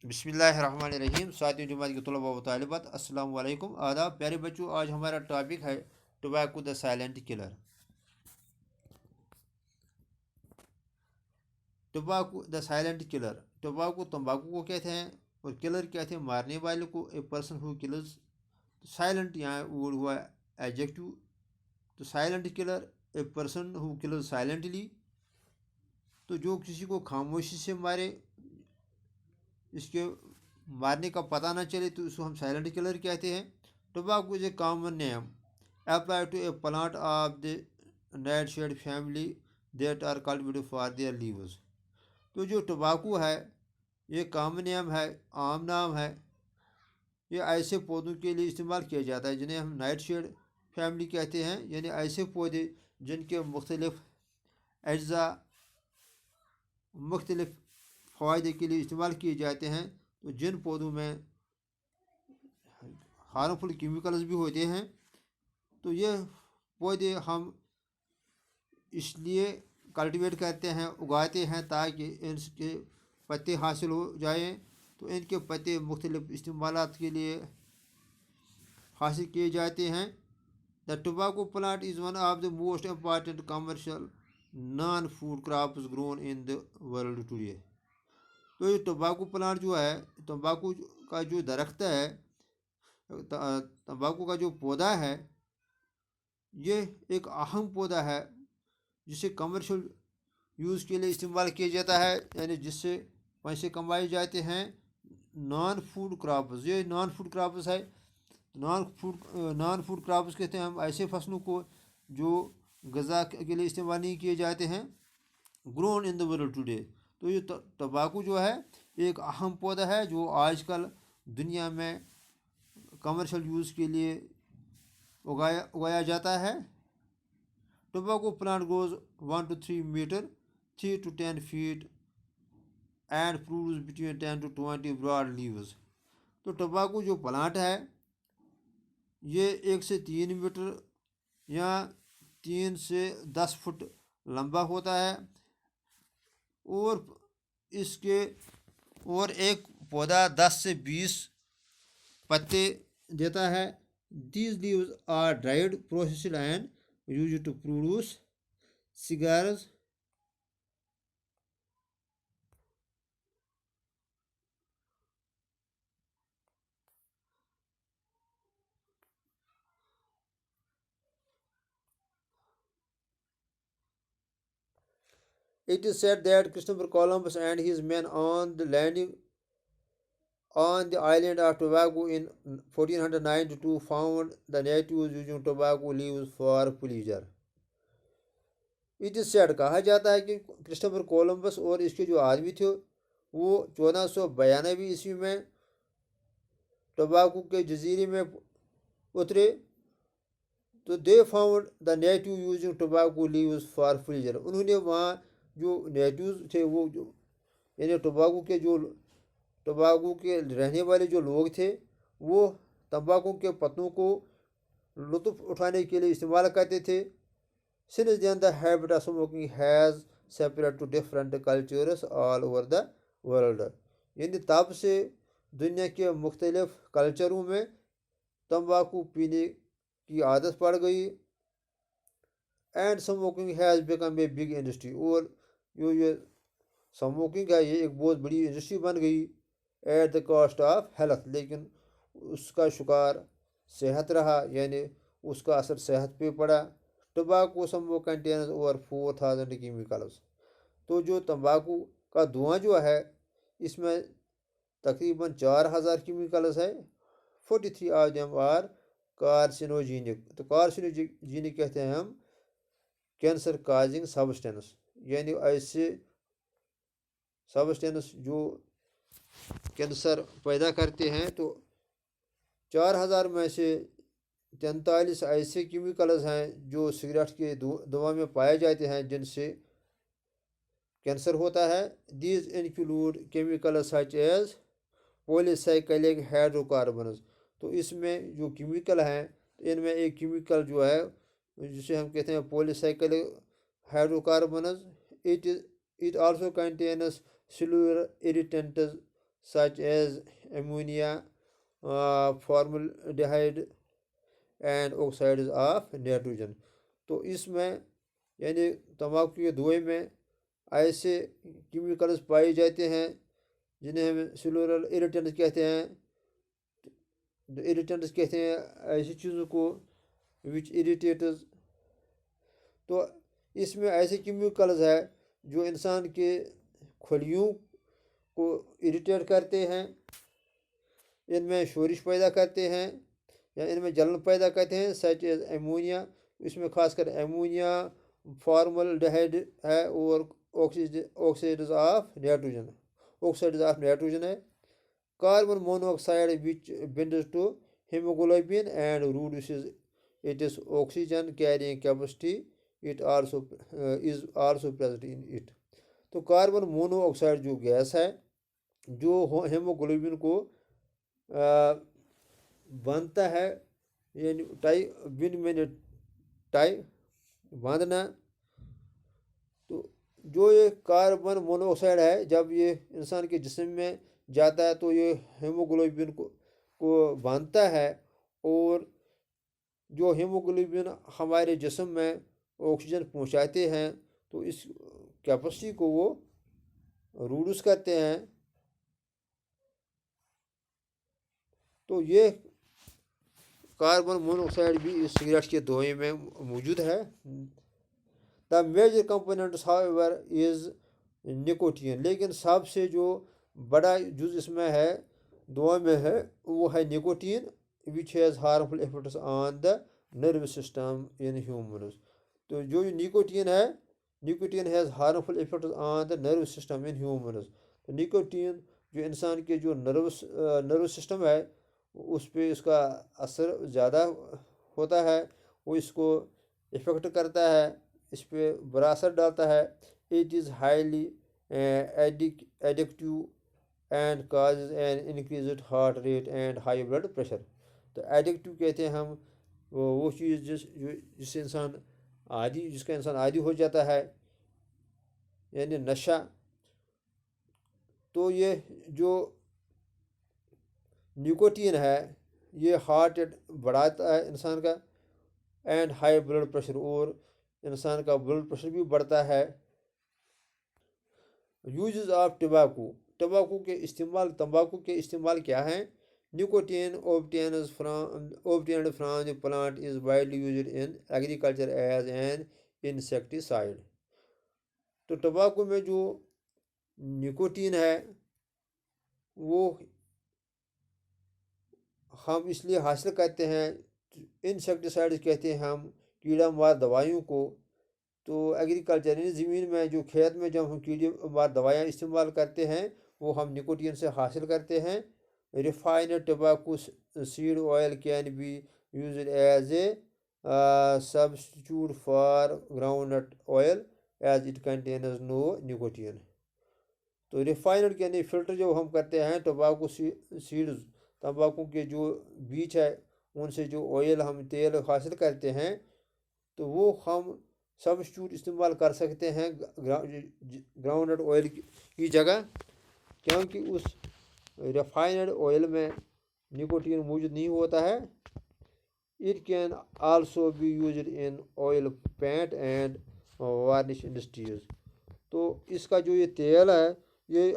بسم اللہ الرحمن الرحیم، ساتویں جماعت کے طلباء و طالبات، السلام علیکم، آداب پیارے بچوں۔ آج ہمارا ٹاپک ہے ٹوبیکو دا سائلنٹ کلر۔ ٹوبیکو دا سائلنٹ کلر، ٹوبیکو تمباکو کو کہتے ہیں اور کلر کہتے ہیں مارنے والے کو۔ A person who colours silent, یہاں ورڈ ہوا ایڈجیکٹو۔ تو silent colour, a person who colour silently, تو جو کسی کو خاموشی سے مارے، اس کے مارنے کا پتہ نہ چلے، تو اس کو ہم سائلنٹ کلر کہتے ہیں۔ Tobacco is a common name applied to a plant of the nightshade family that are cultivated for their leaves. تو جو ٹوبیکو ہے یہ کامن نیم ہے، عام نام ہے۔ یہ ایسے پودوں کے لیے استعمال کیا جاتا ہے جنہیں ہم نائٹ شیڈ فیملی کہتے ہیں، یعنی ایسے پودے جن کے مختلف اجزاء مختلف فائدے کے لیے استعمال کیے جاتے ہیں۔ تو جن پودوں میں ہارمفل کیمیکلز بھی ہوتے ہیں، تو یہ پودے ہم اس لیے کلٹیویٹ کرتے ہیں، اگاتے ہیں، تاکہ ان کے پتے حاصل ہو جائیں۔ تو ان کے پتے مختلف استعمالات کے لیے حاصل کیے جاتے ہیں۔ The tobacco plant is one of the most important commercial non food crops grown in the world today. تو یہ ٹوبیکو پلانٹ جو ہے، تمباکو کا جو درخت ہے، تمباکو کا جو پودا ہے، یہ ایک اہم پودا ہے جسے کمرشل یوز کے لیے استعمال کیا جاتا ہے، یعنی جس سے پیسے کمائے جاتے ہیں۔ نان فوڈ کراپس، یہ نان فوڈ کراپس ہے۔ نان فوڈ کراپس کہتے ہیں ہم ایسے فصلوں کو جو غذا کے لیے استعمال نہیں کیے جاتے ہیں۔ Grown in the world today, تو یہ ٹوبیکو جو ہے ایک اہم پودا ہے جو آج کل دنیا میں کمرشل یوز کے لیے اگایا جاتا ہے۔ Tobacco plant grows 1 to 3 meter 3 to 10 feet and produce between 10 to 20 broad leaves. تو ٹوبیکو جو پلانٹ ہے یہ 1 سے 3 میٹر یا 3 سے 10 فٹ لمبا ہوتا ہے، اور اس کے ایک پودا 10 سے 20 پتے دیتا ہے۔ These leaves are dried processed and used to produce cigars. It is said that Christopher Columbus and his men on the landing on the island of Tobago in 1492 found the natives using tobacco leaves for pleasure. It is said، کہا جاتا ہے کہ Christopher Columbus اور اس کے جو آدمی تھے وہ 1492 عیسوی میں ٹوبیکو کے جزیرے میں اترے۔ تو they found the native using tobacco leaves for pleasure. انہوں نے وہاں جو نیٹیوز تھے، وہ یعنی ٹوبیکو کے رہنے والے جو لوگ تھے، وہ تمباکو کے پتوں کو لطف اٹھانے کے لیے استعمال کرتے تھے۔ Since then the habit of smoking has spread to different cultures all over the world۔ یعنی تب سے دنیا کے مختلف کلچروں میں تمباکو پینے کی عادت پڑ گئی۔ And smoking has become a big industry، اور جو یہ سموکنگ ہے یہ ایک بہت بڑی انڈسٹری بن گئی۔ At the cost of health, لیکن اس کا شکار صحت رہا، یعنی اس کا اثر صحت پہ پڑا۔ Tobacco smoke contains over 4000 chemicals. تو جو تمباکو کا دھواں جو ہے اس میں تقریباً 4000 کیمیکلز ہے۔ 43 آف دیم آر کارسینوجینک۔ تو کارسینوجینک کہتے ہیں ہم کینسر کازنگ سبسٹینس، یعنی ایسے سبسٹینس جو کینسر پیدا کرتے ہیں۔ تو 4000 میں سے 43 ایسے کیمیکلز ہیں جو سگریٹ کے دوا میں پائے جاتے ہیں جن سے کینسر ہوتا ہے۔ These include chemicals such as polycyclic hydrocarbons. تو اس میں جو کیمیکل ہیں، ان میں ایک کیمیکل جو ہے جسے ہم کہتے ہیں polycyclic hydrocarbons. It also contains cellular irritants such as ammonia, formaldehyde and oxides of nitrogen. تو اس میں یعنی تمباکو کے دھوئے میں ایسے کیمیکلز پائے جاتے ہیں جنہیں ہم سیلولر اریٹنٹس کہتے ہیں. اریٹنٹس کہتے ہیں ایسی چیزوں کو وچ اریٹیٹز. تو اس میں ایسے کیمیکلز ہے جو انسان کے خلیوں کو اریٹیٹ کرتے ہیں، ان میں شورش پیدا کرتے ہیں یا ان میں جلن پیدا کرتے ہیں. سچ ایز ایمونیا، اس میں خاص کر ایمونیا، فارملڈیہائڈ ہے اور آکسائڈز آف نائٹروجن ہے. Carbon monoxide which binds to haemoglobin and reduces its oxygen carrying capacity it also is also present in it. تو کاربن مونو آکسائڈ جو گیس ہے جو ہیموگلوبن کو باندھتا ہے، یعنی ٹائی باندھنا. تو جو یہ کاربن مونو آکسائڈ ہے جب یہ انسان کے جسم میں جاتا ہے تو یہ ہیموگلوبن کو باندھتا ہے، اور جو ہیموگلوبن ہمارے جسم میں آکسیجن پہنچاتے ہیں تو اس کیپیسٹی کو وہ ریڈیوس کرتے ہیں. تو یہ کاربن مونوآکسائڈ بھی اس سگریٹ کے دھوئے میں موجود ہے. The major components however is nicotine. لیکن سب سے جو بڑا جز اس میں ہے دھواں میں ہے وہ ہے nicotine which has harmful effects on the nervous system in humans. تو جو نکوٹین ہے، nicotine has harmful effects on the nervous system in humans. تو نکوٹین جو انسان کے جو نروس سسٹم ہے اس پہ اس کا اثر زیادہ ہوتا ہے، وہ اس کو افیکٹ کرتا ہے، اس پہ برا اثر ڈالتا ہے. It is highly addictive and causes an increased heart rate and high blood pressure. تو ایڈکٹیو کہتے ہیں ہم وہ چیز جس سے جس کا انسان عادی ہو جاتا ہے، یعنی نشہ. تو یہ جو نکوٹین ہے یہ ہارٹ ریٹ بڑھاتا ہے انسان کا، اینڈ ہائی بلڈ پریشر، اور انسان کا بلڈ پریشر بھی بڑھتا ہے. یوزز آف تمباکو کے استعمال کیا ہیں؟ Nicotine obtained from the plant is widely used in agriculture as an insecticide. تو تمباکو میں جو نکوٹین ہے وہ ہم اس لیے حاصل کرتے ہیں، انسیکٹیسائڈز کہتے ہیں ہم کیڑا مار دوائیوں کو. تو ایگریکلچر یعنی زمین میں جو کھیت میں جب ہم کیڑے مار دوائیاں استعمال کرتے ہیں وہ ہم نکوٹین سے حاصل کرتے ہیں. Refined tobacco seed oil can be used as a substitute for groundnut oil as it contains no nicotine. تو ریفائنڈ یعنی فلٹر جو ہم کرتے ہیں ٹباکو سیڈز، تمباکو کے جو بیج ہے ان سے جو آئل ہم تیل حاصل کرتے ہیں تو وہ ہم سبسٹیوٹ استعمال کر سکتے ہیں گراؤنڈ نٹ آئل کی جگہ، کیونکہ اس ریفائنڈ آئل میں نکوٹین موجود نہیں ہوتا ہے. It can also be used in oil paint and varnish industries. تو اس کا جو یہ تیل ہے یہ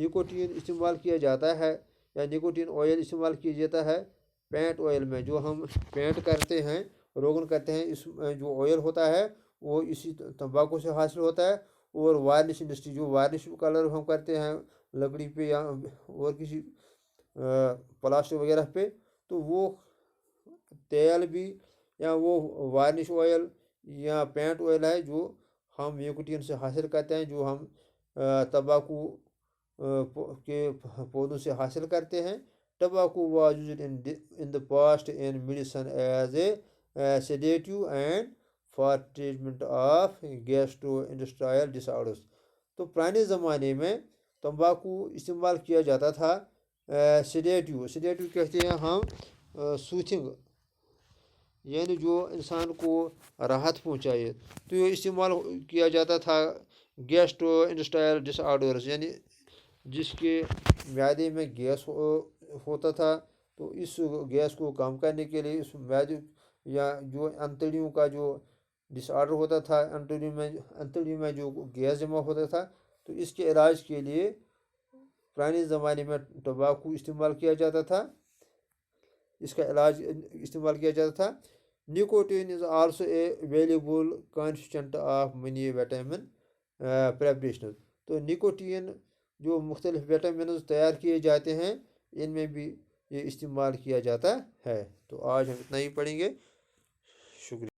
نکوٹین استعمال کیا جاتا ہے یا نکوٹین آئل استعمال کیا جاتا ہے پینٹ آئل میں، جو ہم پینٹ کرتے ہیں، روغن کرتے ہیں. اس میں جو آئل ہوتا ہے وہ اسی تمباکو سے حاصل ہوتا ہے. اور وارنش انڈسٹری جو وارنش کلر ہم کرتے ہیں لکڑی پہ یا اور کسی پلاسٹک وغیرہ پہ، تو وہ تیل بھی یا وہ وارنش آئل یا پینٹ آئل ہے جو ہم نکوٹین سے حاصل کرتے ہیں، جو ہم تمباکو کے پودوں سے حاصل کرتے ہیں. Tobacco was used in the past in medicine as a sedative and for treatment of gastrointestinal disorders. تو پرانے زمانے میں تمباکو استعمال کیا جاتا تھا سیڈیٹیو کہتے ہیں ہم سوتھنگ، یعنی جو انسان کو راحت پہنچائے. تو یہ استعمال کیا جاتا تھا گیسٹرو انٹسٹائنل ڈس آرڈرز، یعنی جس کے معدے میں گیس ہوتا تھا، تو اس گیس کو کم کرنے کے لیے اس معدے یا جو انتڑیوں کا جو ڈس آرڈر ہوتا تھا، انتڑیوں میں جو گیس جمع ہوتا تھا، تو اس کے علاج کے لیے پرانے زمانے میں ٹباکو استعمال کیا جاتا تھا، اس کا علاج استعمال کیا جاتا تھا۔ Nicotine is also a valuable constituent of many vitamin preparations. تو نکوٹین جو مختلف وٹامنز تیار کیے جاتے ہیں، ان میں بھی یہ استعمال کیا جاتا ہے۔ تو آج ہم اتنا ہی پڑھیں گے، شکریہ۔